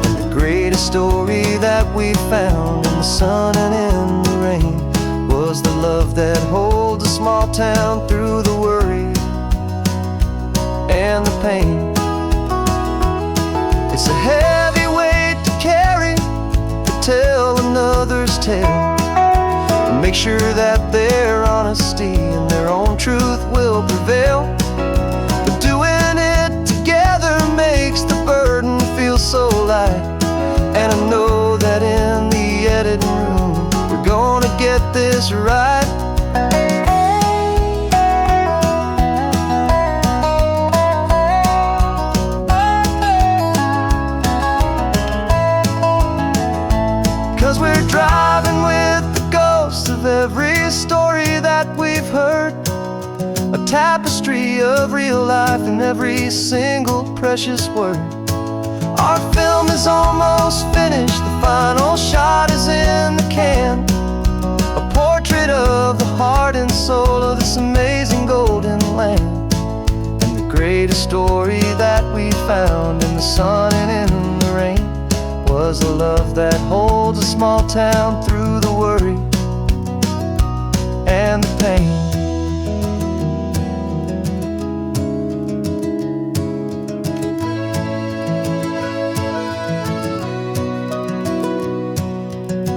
And the greatest story that we found in the sun and in the rain was the love that holds a small town through the worry and the pain. It's a heavy weight to carry, to tell another's tale, and make sure that they're honest honesty, and their own truth will prevail. But doing it together makes the burden feel so light. And I know that in the editing room we're gonna get this right. 'Cause we're driving with the ghosts of every story that we've heard, a tapestry of real life in every single precious word. Our film is almost finished, the final shot is in the can, a portrait of the heart and soul of this amazing golden land. And the greatest story that we found in the sun and in the rain was a love that holds a small town through the worry and the pain.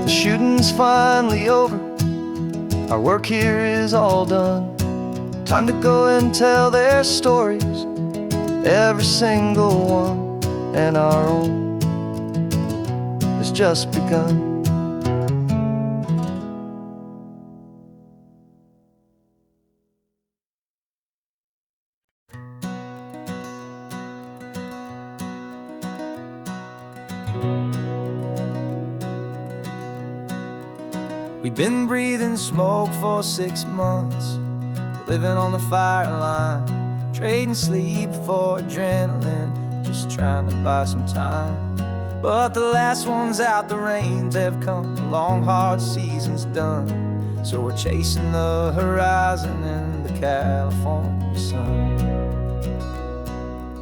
The shooting's finally over, our work here is all done. Time to go and tell their stories, every single one, and our own has just begun. We've been breathing smoke for 6 months, living on the fire line, trading sleep for adrenaline, just trying to buy some time. But the last one's out, the rains have come, the long hard season's done. So we're chasing the horizon in the California sun.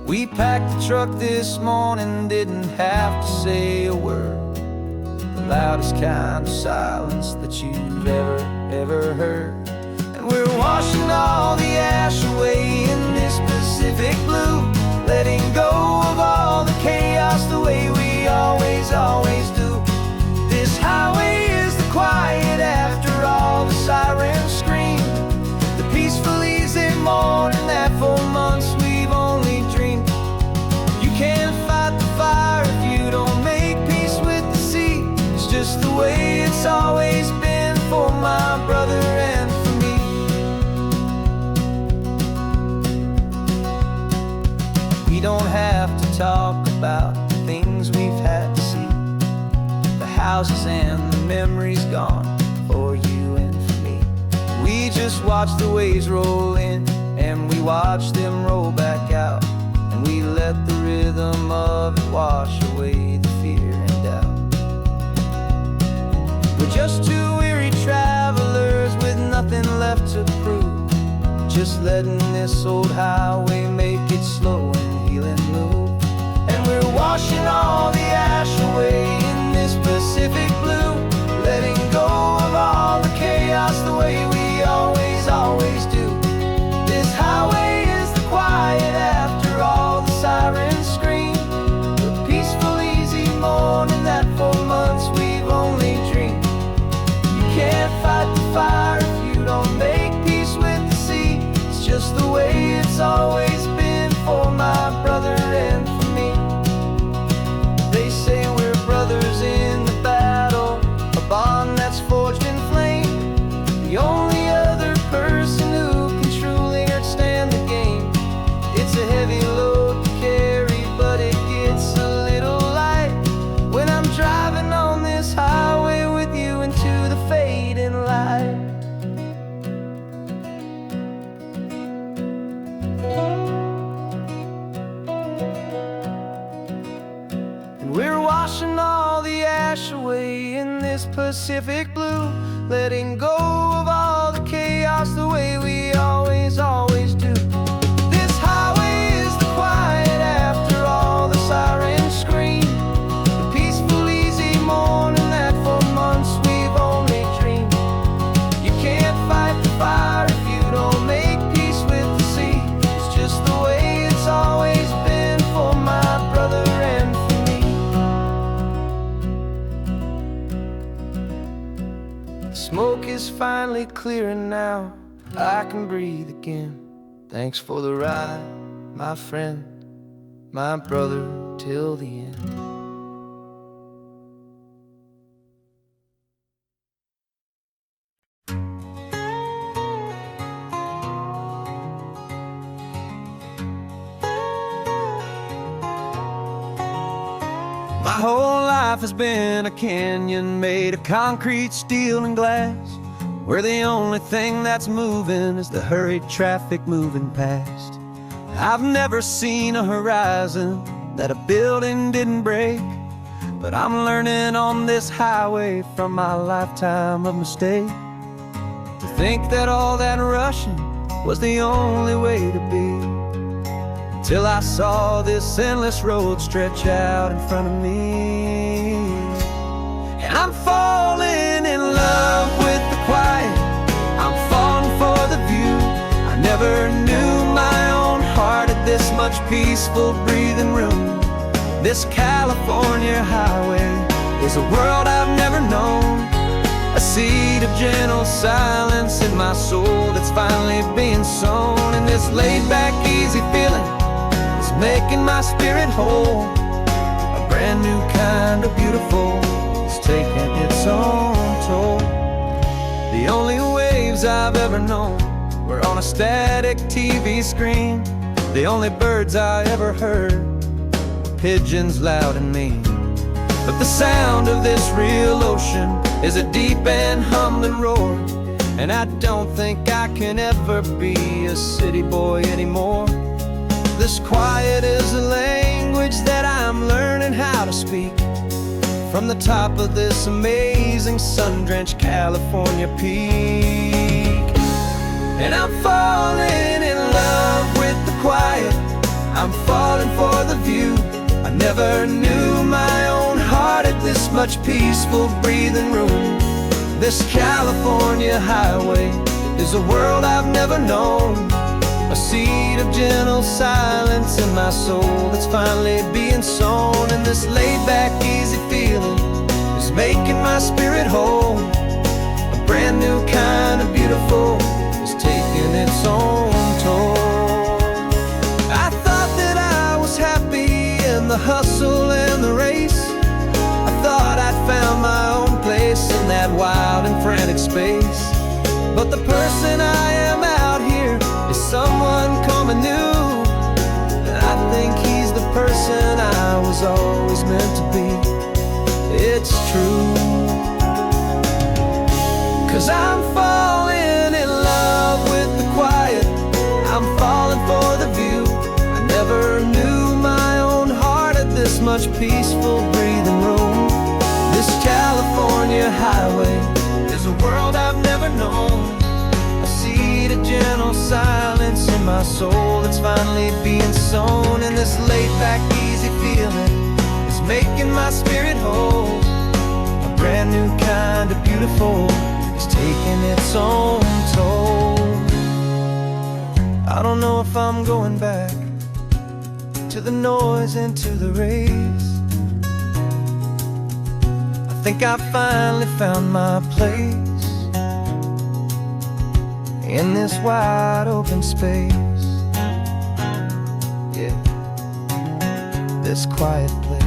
We packed the truck this morning, didn't have to say a word, the loudest kind of silence that you've ever heard. And we're washing all the ash away in this Pacific blue, letting go of all the chaos the way we always do. This highway is the quiet after all the sirens scream, the peaceful easy morning that for months we've only dreamed. You can't fight the fire if you don't make peace with the sea. It's just the way it's always been for my brother and for me. We don't have to talk about the things we've had to see, the houses and the memories gone for you and for me. We just watch the waves roll in, and we watch them roll back out, and we let the rhythm of it wash away the fear and doubt. We're just two weary travelers with nothing left to prove, just letting this old highway make it slow and healing move. And we're washing all the ash away in this Pacific blue, letting go of all the chaos the way we always do. This highway is the quiet after all the sirens scream, the peaceful easy morning that for months we've only dreamed. You can't fight the fire if you don't make peace with the sea. It's just the way it's always been for my brother and for me. They say we're brothers in the battle, a bond that's forged in flame. The only other person who can truly understand the game. It's a heavy load to carry, but it gets a little light when I'm driving on this highway with you into the fading light. We're washing all the ash away in this Pacific blue, letting go of all the chaos the way we always do. This highway is the quiet after all the sirens scream, the peaceful easy morning that for months we've only dreamed. You can't fight the fire if you don't make peace with the sea. It's just the way it's always been for my brother and for me. Smoke is finally clearing now, I can breathe again. Thanks for the ride, my friend, my brother till the end. My whole life has been a canyon made of concrete, steel, and glass, where the only thing that's moving is the hurried traffic moving past. I've never seen a horizon that a building didn't break, but I'm learning on this highway from my lifetime of mistake to think that all that rushing was the only way to be. Till I saw this endless road stretch out in front of me. And I'm falling in love with the quiet, I'm falling for the view. I never knew my own heart had this much peaceful breathing room. This California highway is a world I've never known, a seed of gentle silence in my soul that's finally being sown. And this laid-back, easy feeling making my spirit whole. A brand new kind of beautiful is taking its own toll. The only waves I've ever known were on a static TV screen. The only birds I ever heard were pigeons loud and mean. But the sound of this real ocean is a deep and humbling roar, and I don't think I can ever be a city boy anymore. This quiet is a language that I'm learning how to speak from the top of this amazing sun-drenched California peak. And I'm falling in love with the quiet, I'm falling for the view. I never knew my own heart had this much peaceful breathing room. This California highway is a world I've never known, a seed of gentle silence in my soul that's finally being sown. And this laid-back, easy feeling is making my spirit whole. A brand new kind of beautiful is taking its own toll. I thought that I was happy in the hustle and the race. I thought I'd found my own place in that wild and frantic space. But the person I am out here is someone coming new, and I think he's the person I was always meant to be. It's true, 'cause I'm falling in love with the quiet, I'm falling for the view. I never knew my own heart had this much peaceful breathing room. This California highway is a world I've never known, a seed of gentle silence in my soul that's finally being sown. And this laid-back, easy feeling is making my spirit whole. A brand new kind of beautiful is taking its own toll. I don't know if I'm going back to the noise and to the race. I think I finally found my place in this wide open space, yeah, this quiet place.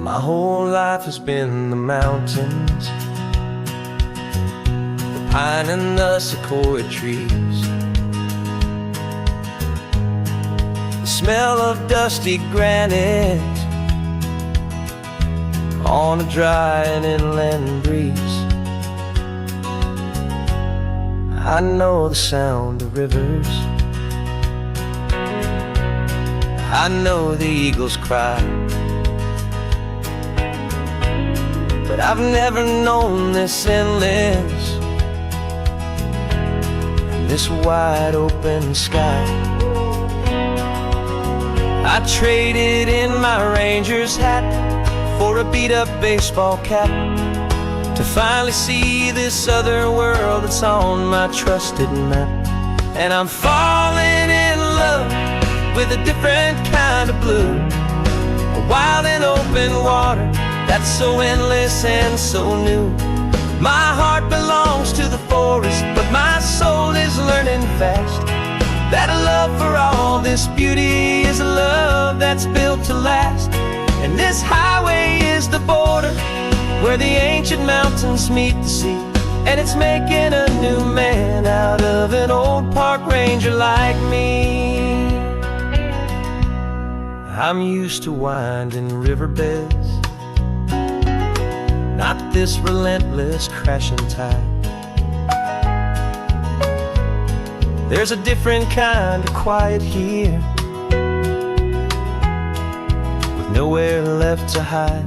My whole life has been the mountains, the pine and the sequoia trees, the smell of dusty granite on a dry and inland breeze. I know the sound of rivers, I know the eagles cry, but I've never known this endless this wide open sky. I traded in my Ranger's hat for a beat-up baseball cap, to finally see this other world that's on my trusted map. And I'm falling in love with a different kind of blue, a wild and open water that's so endless and so new. My heart belongs to the forest, but my soul is learning fast that a love for all this beauty is a love that's built to last. And this highway is the border where the ancient mountains meet the sea, and it's making a new man out of an old park ranger like me. I'm used to winding riverbeds, not this relentless crashing tide. There's a different kind of quiet here, with nowhere left to hide.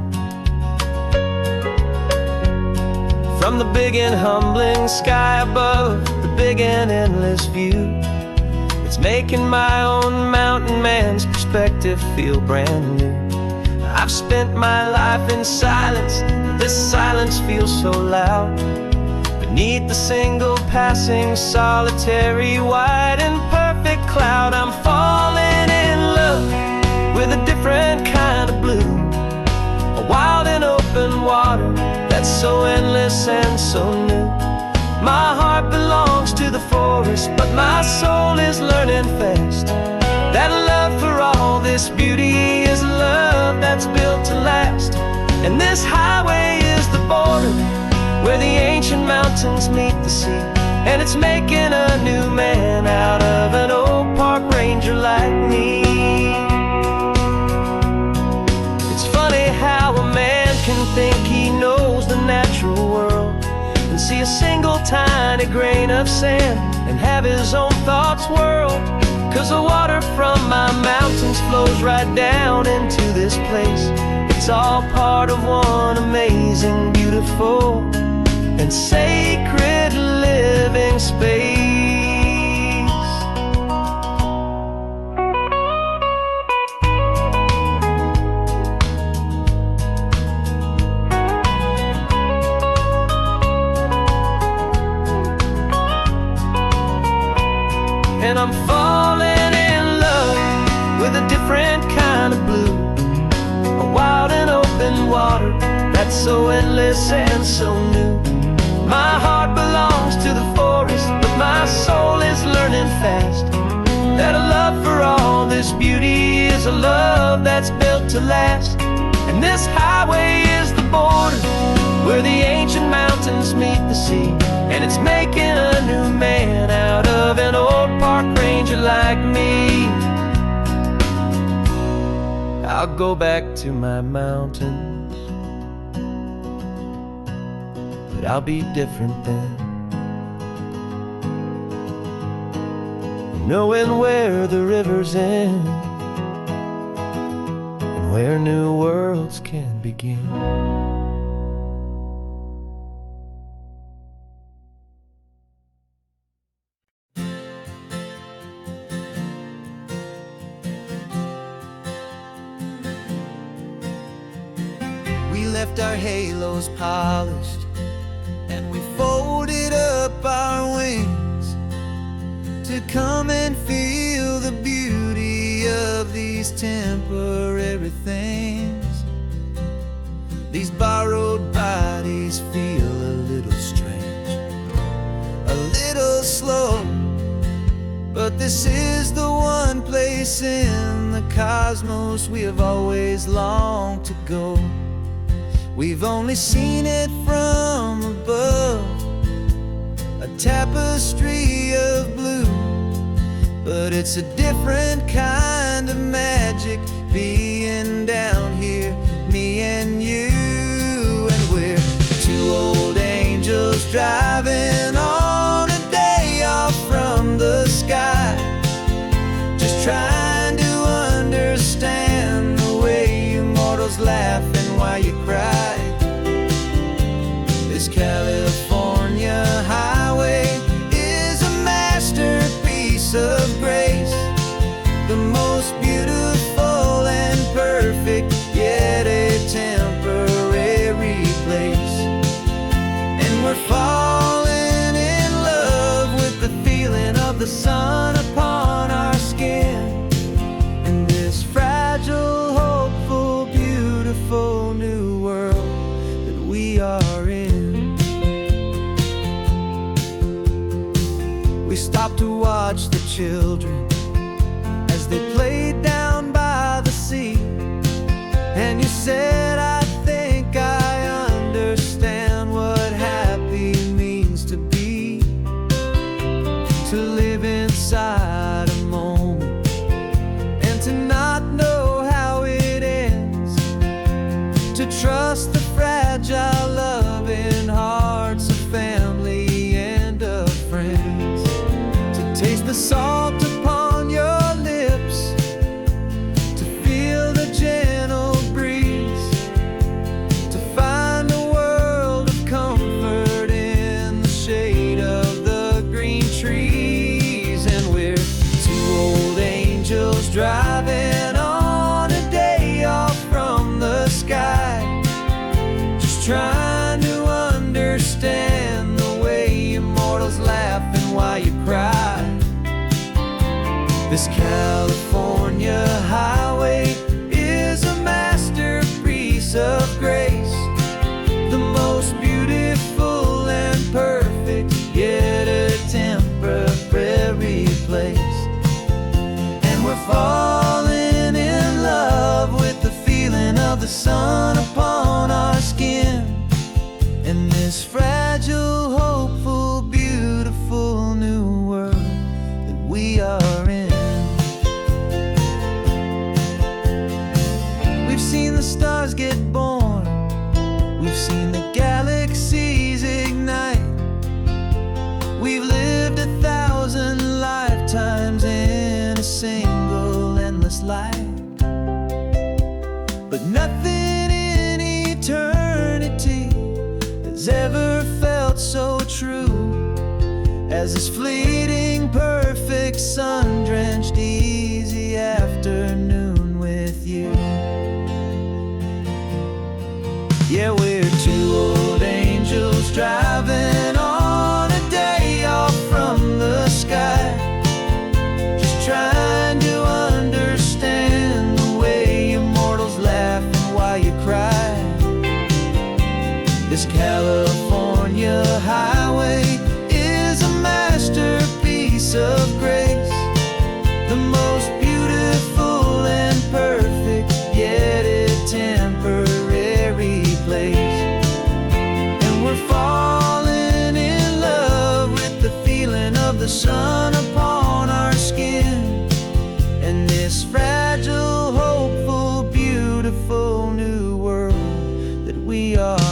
From the big and humbling sky above, the big and endless view, it's making my own mountain man's perspective feel brand new. I've spent my life in silence, this silence feels so loud. Beneath the single passing solitary white and perfect cloud, I'm falling in love with a different kind of blue, a wild and open water that's so endless and so new. My heart belongs to the forest, but my soul is learning fast that a love for all this beauty is a love that's built to last. And this highway is the border where the ancient mountains meet the sea, and it's making a new man out of an old park ranger like me. It's funny how a man can think he knows the natural world and see a single tiny grain of sand and have his own thoughts whirled. 'Cause the water from my mountains flows right down into this place. It's all part of one amazing, beautiful, and sacred living space. And I'm falling in love with a different kind of blue, a wild and open water that's so endless and so new. My heart belongs to the forest, but my soul is learning fast that a love for all this beauty is a love that's built to last. And this highway is the border where the ancient mountains meet the sea, and it's making a new man out of an old park ranger like me. I'll go back to my mountains, but I'll be different then, knowing where the rivers end and where new worlds can begin. We left our halos polished, and we folded up our wings to come and feel the beauty of these temporary things. These borrowed bodies feel a little strange, a little slow, but this is the one place in the cosmos we have always longed to go. We've only seen it from above, a tapestry of blue, but it's a different kind of magic being down here, me and you. And we're two old angels driving on a day off from the sky, just trying to understand the way you mortals laugh and why you cry. This California highway is a masterpiece most beautiful and perfect, yet a temporary place. And we're falling in love with the feeling of the sun upon our skin, in this fragile, hopeful, beautiful new world that we are in. We stopped to watch the children as they played down by the sea, and you said, I think I understand what happy means to be, to live inside a moment and to not know how it ends, to trust the fragile loving hearts of family and of friends, to taste the salt upon your lips, to feel the gentle breeze, to find a world of comfort in the shade of the green trees. And we're two old angels driving on a day off from the sky, just trying to understand the way immortals laugh and why you cry. This California highway is a masterpiece of grace, the most beautiful and perfect, yet a temporary place. And we're falling in love with the feeling of the sun upon our skin, in this fragile, hopeful, beautiful new world that we are in. We've seen the stars get born, we've seen the galaxies ignite, we've lived 1,000 lifetimes in a single endless life. But nothing in eternity has ever felt so true as this fleeting, perfect, sun-drenched, easy afternoon with you. Yeah, we're two old angels driving on a day off from the sky, just trying to understand the way immortals laugh and why you cry. This California highway is a masterpiece of grace, the most beautiful and perfect, yet a temporary place. And we're falling in love with the feeling of the sun upon our skin, and this fragile, hopeful, beautiful new world that we are